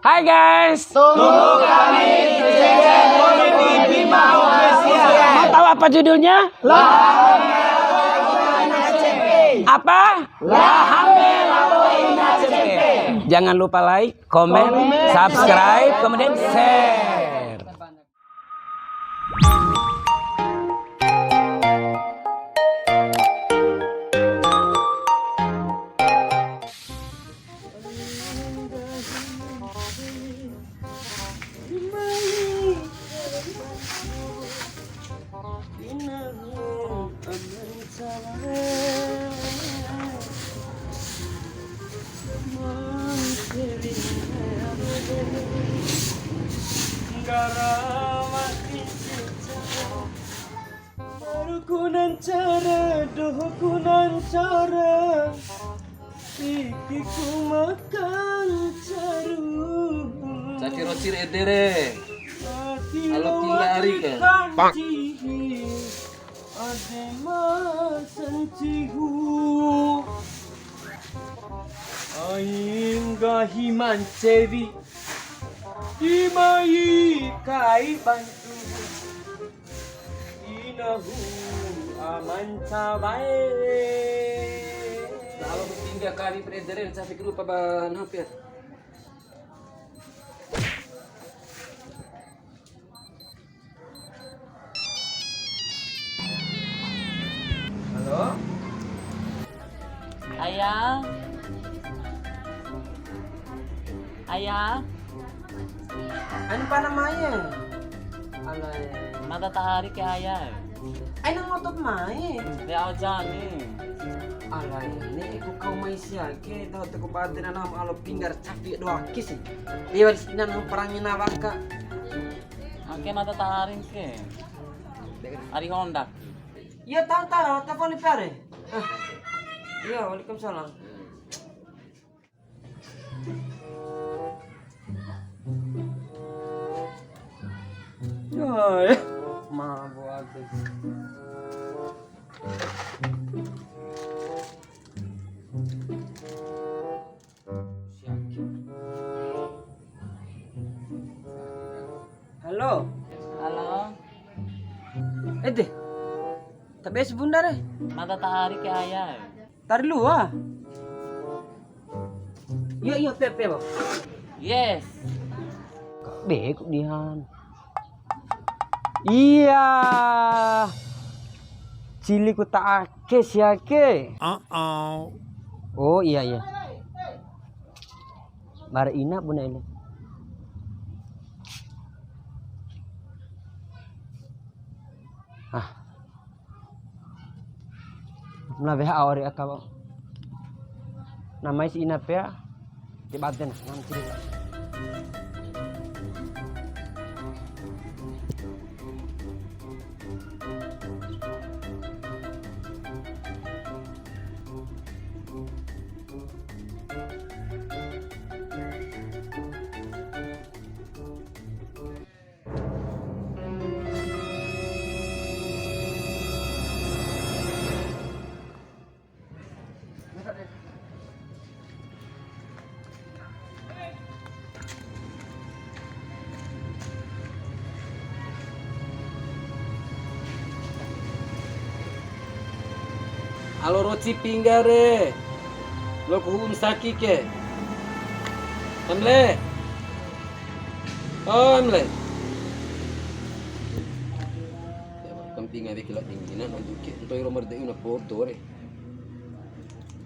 Hai guys. Tunggu kami di channel Politik Bima Official. Mau tahu apa judulnya? Apa? Jangan lupa like, komen, subscribe, kemudian share. Kunan cara, doh kunan cara, pikiku makan caru. Sakiro cir edere. Halo tinggal hari ke? Pak. Adema sencihu. Aing gahiman cewi. Dimai kai bantu. Inahu aman cabai. Kalau tinggal kali edere sampai ke rupa bahan hampir. Halo? Ayah. Ayah, Ano pa namanya? Alay. mata tarik ke ayah. Ay nang ngotot mae. Dia aja nih. Alay, ini aku kau mai siya ke daw te ko padre na nam alo pinggar capi doa kisi. Iwan sinan ng perangin na bangka. Oke mata tarik ke. Ari Honda. Iya tahu telepon ni pare. Iya, waalaikumsalam. Ya, mabuk aku. Halo. Halo. Deh. Tapi sebentar eh. Mata tarik ke ayah. Tari lu ah. Iya, Pepe, Bang. Yes. Dek, dihan. Iya. Cili ku tak ake siake. Oh iya. Bar ina buna ini. Na beha awari akaw. Namay si ina pea. Di baden nam cili. Halo roci pinggare. Lo kuhun saki ke? Emle. Oh emle. Kamping ada kilat tinggi na nanduke. Untuk romar de una foto re.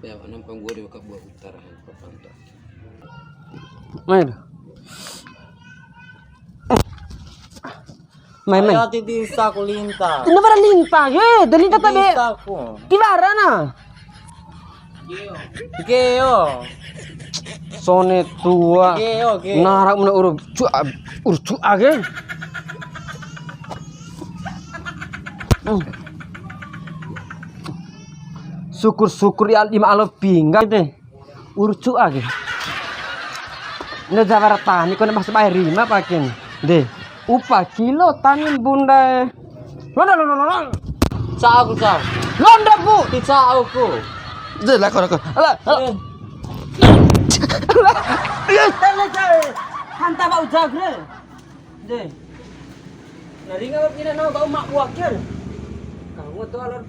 Ya anam panggore ka buat utarahan papanto. Main. Main. Ayo titisa ko linta. Ano ba linta? Dalinta tabi. Titisa ko. Tibara na. Geo. Sone tua. Geo. Narak mo na urcu age. Syukur ya lima alo pinggang deh. Urcu age. Ini jawara tani kau nak bayar rima pakin. Deh. Upah kilo tanin bunda. Londa. Sa ako sa. Londa bu. Titsa ako. Lah kau. Alah. Hanta ba ujagre? De. Nari nga pina na ba umak wakil. Kamu to alor.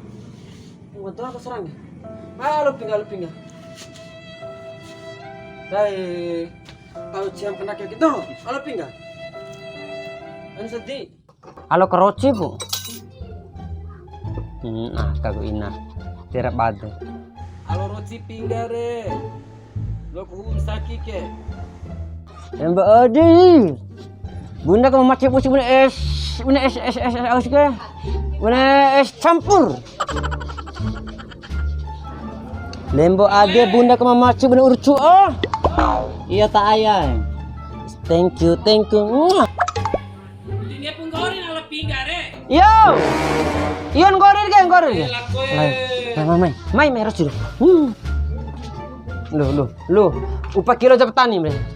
Kamu to ako serang. Alor pinga. Dai tahu jam kena kayak gitu. Alor pinga. Ano sedih? Alo keroci bu. Nah kagu ina. Tira bade. Alo roti pinggare. Lo ku saki ke. Mbak Adi, bunda kamu macam musim bunda es ke, bunda es campur. Lembo Adi, bunda kamu macam bunda urcu oh. Iya tak ayah. Thank you. Ini pun gorin ala pinggare. Yo, ion gorir ke. Mai harus dulu. Lu, upah kilo jabatan nih, bre.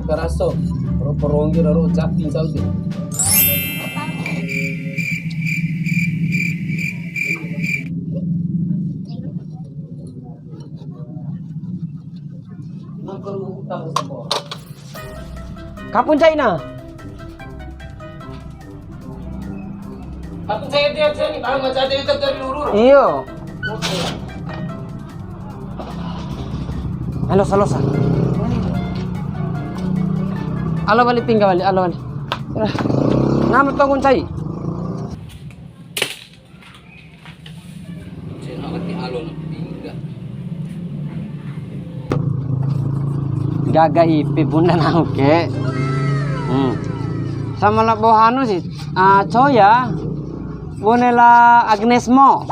Karaso, peronggi raro capin saudi. Kapun China. Kapun saya dia ni baru macam ada itu dari lurur. Iyo. Halo salosa. Alo balik tinggal balik, alo balik. Nama tanggung cai. Saya akan ni alon pingga. Gaga ipi bunda nang ke. Sama la bohanu sih. Coya. Bunela Agnesmo.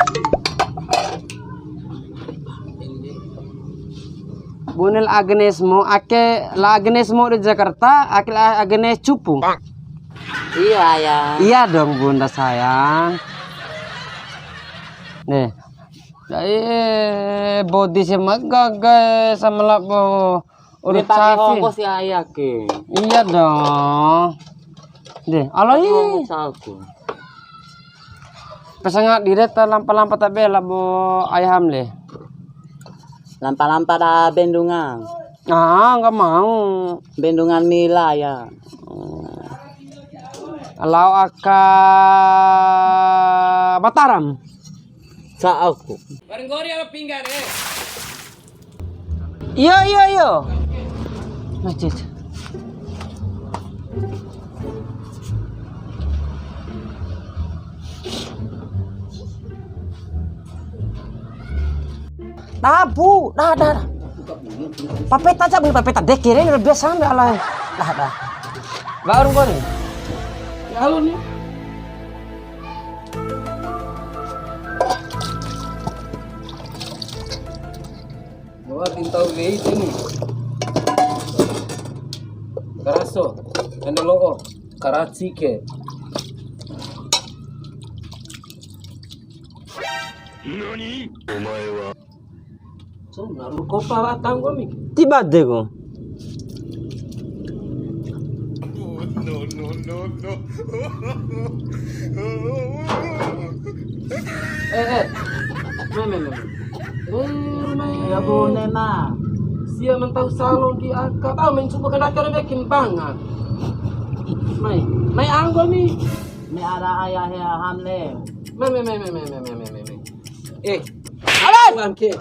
Bunel Agnesmo, ake la Agnesmo di Jakarta, ake la Agnes Cupu. Iya ayah. Iya dong bunda sayang. Nih, dari body si magaga sama la bo urut sapi. Hongkos si ayah ke. Iya dong. Deh, aloi. Aku. Pesangat direta lampa-lampa tak bela bo ayam le. Lampa-lampa dah bendungan. Nggak mau. Bendungan Mila ya. Kalau Mataram. Sa aku. Bareng gori ala pinggare. Iya. Masjid. Tabu, dah. Papeta aja, papeta deh kirain udah biasa nggak lah. Dah. Baru gue nih. Ya alon ni. Bawa tintau lei sini. Karaso, anda loo, Karachi ke. So, naruh kota batang gua mi. Tiba deh gue. Ya boleh mah. Siya man tahu salon di akap. Main coba kena kena bikin banget. May anggol mi. May ada ayah ya hamle. May. Alan ke.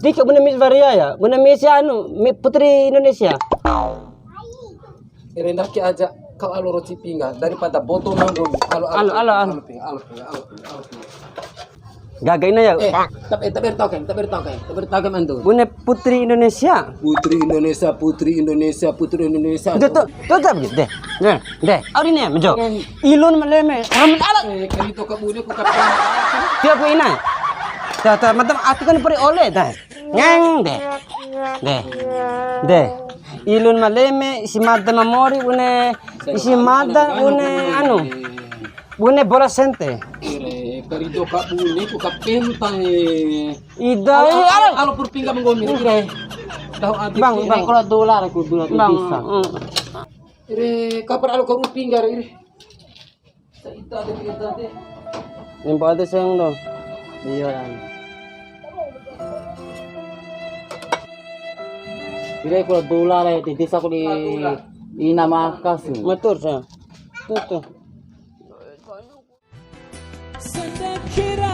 Di ke bener Miss Varia ya, bener Miss Putri Indonesia. Rendah ke aja kau alo roti pingga daripada botol nanggung. Alo. Gagain ya. Tapi tahu kan antu. Bener Putri Indonesia. Putri Indonesia. Tuh begitu deh. Deh. Ari nih mejo. Ilun meleme. Amin alat. Kali to kabune ku kapten. Dia ku ina. Tata matam aku kan peri oleh dah. Ngeng deh. Ilun maleme isi mada memori isi mada bune bola sente. Dari do kak bunyi ku kak pentang eh. Ida, Kalau purpingga menggomir kira. Tahu abis Bang, ini. bang. Kalau dolar aku dulu Bang, bisa. Ire kapan alu kau pinggar ire. Sa ita de. Nimpo ate sayang do. Iya lang. Kira kalau dolar di desa ko di Inamakas. Motor sa. Tuh. Sedang kira